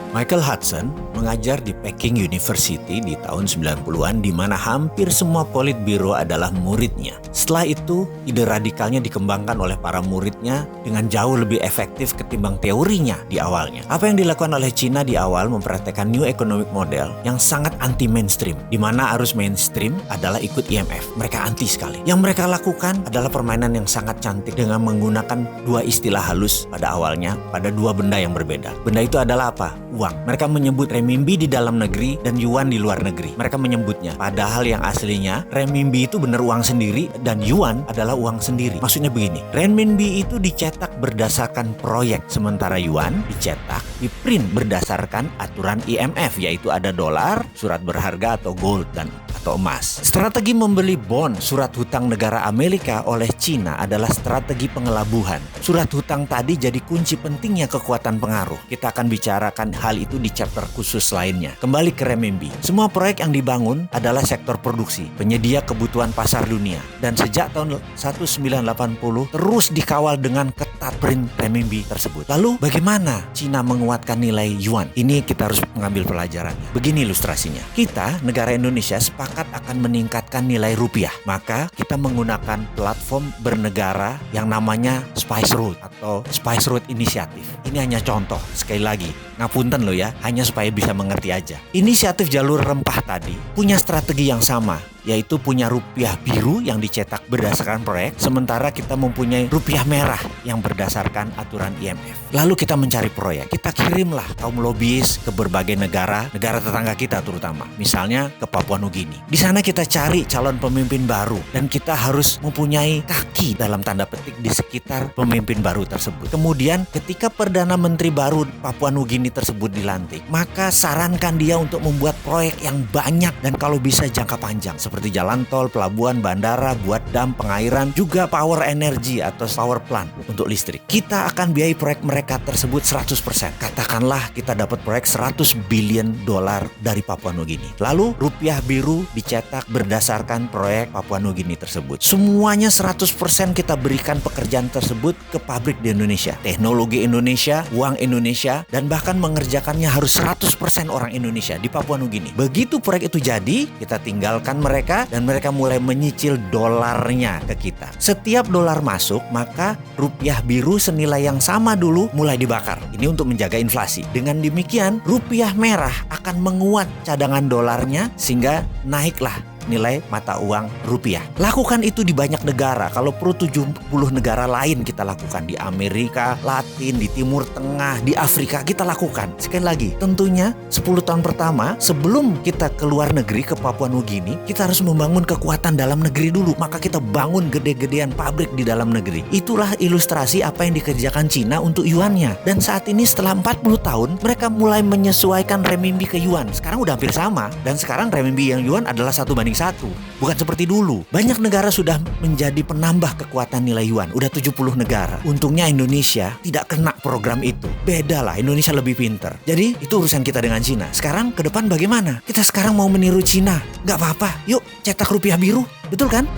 Michael Hudson mengajar di Peking University di tahun 90-an di mana hampir semua politbiro adalah muridnya. Setelah itu, ide radikalnya dikembangkan oleh para muridnya dengan jauh lebih efektif ketimbang teorinya di awalnya. Apa yang dilakukan oleh Cina di awal mempraktekkan New Economic Model yang sangat anti-mainstream, di mana arus mainstream adalah ikut IMF. Mereka anti sekali. Yang mereka lakukan adalah permainan yang sangat cantik dengan menggunakan dua istilah halus pada awalnya pada dua benda yang berbeda. Benda itu adalah apa? Uang. Mereka menyebut renminbi di dalam negeri dan yuan di luar negeri. Mereka menyebutnya. Padahal yang aslinya renminbi itu benar uang sendiri dan yuan adalah uang sendiri. Maksudnya begini, renminbi itu dicetak berdasarkan proyek, sementara yuan dicetak, diprint berdasarkan aturan IMF, yaitu ada dolar, surat berharga atau gold atau emas. Strategi membeli bond surat hutang negara Amerika oleh Cina adalah strategi pengelabuhan. Surat hutang tadi jadi kunci pentingnya kekuatan pengaruh. Kita akan bicarakan hal itu di chapter khusus lainnya. Kembali ke renminbi. Semua proyek yang dibangun adalah sektor produksi, penyedia kebutuhan pasar dunia. Dan sejak tahun 1980 terus dikawal dengan ketat print renminbi tersebut. Lalu bagaimana Cina menguatkan nilai yuan? Ini kita harus mengambil pelajarannya. Begini ilustrasinya. Kita, negara Indonesia, sepakat akan meningkatkan nilai rupiah. Maka kita menggunakan platform bernegara yang namanya Spice Road atau Spice Road Initiative. Ini hanya contoh. Sekali lagi, ngapunten loh ya, hanya supaya bisa mengerti aja. Inisiatif jalur rempah tadi punya strategi yang sama, yaitu punya rupiah biru yang dicetak berdasarkan proyek, sementara kita mempunyai rupiah merah yang berdasarkan aturan IMF. Lalu kita mencari proyek, kita kirimlah kaum lobbyis ke berbagai negara tetangga kita terutama, misalnya ke Papua Nugini. Di sana kita cari calon pemimpin baru dan kita harus mempunyai kaki dalam tanda petik di sekitar pemimpin baru tersebut. Kemudian ketika Perdana Menteri baru Papua Nugini tersebut dilantik, maka sarankan dia untuk membuat proyek yang banyak dan kalau bisa jangka panjang, seperti jalan tol, pelabuhan, bandara, buat dam, pengairan, juga power energy atau power plant untuk listrik. Kita akan biayai proyek mereka tersebut 100%. Katakanlah kita dapat proyek $100 billion dari Papua Nugini. Lalu rupiah biru dicetak berdasarkan proyek Papua Nugini tersebut. Semuanya 100% kita berikan pekerjaan tersebut ke pabrik di Indonesia. Teknologi Indonesia, uang Indonesia, dan bahkan mengerjakannya harus 100% orang Indonesia di Papua Nugini. Begitu proyek itu jadi, kita tinggalkan mereka dan mereka mulai menyicil dolarnya ke kita. Setiap dolar masuk, maka rupiah biru senilai yang sama dulu mulai dibakar. Ini untuk menjaga inflasi. Dengan demikian, rupiah merah akan menguat cadangan dolarnya sehingga naiklah nilai mata uang rupiah. Lakukan itu di banyak negara. Kalau perlu 70 negara lain kita lakukan. Di Amerika Latin, di Timur Tengah, di Afrika kita lakukan. Sekali lagi, tentunya 10 tahun pertama sebelum kita ke luar negeri ke Papua Nugini, kita harus membangun kekuatan dalam negeri dulu. Maka kita bangun gede-gedean pabrik di dalam negeri. Itulah ilustrasi apa yang dikerjakan Cina untuk yuannya. Dan saat ini setelah 40 tahun mereka mulai menyesuaikan renminbi ke yuan. Sekarang udah hampir sama. Dan sekarang renminbi yang yuan adalah 1:1. Bukan seperti dulu. Banyak negara sudah menjadi penambah kekuatan nilai yuan. Udah 70 negara. Untungnya Indonesia tidak kena program itu. Beda lah, Indonesia lebih pinter. Jadi itu urusan kita dengan Cina. Sekarang ke depan bagaimana? Kita sekarang mau meniru Cina. Gak apa-apa. Yuk cetak rupiah biru. Betul kan?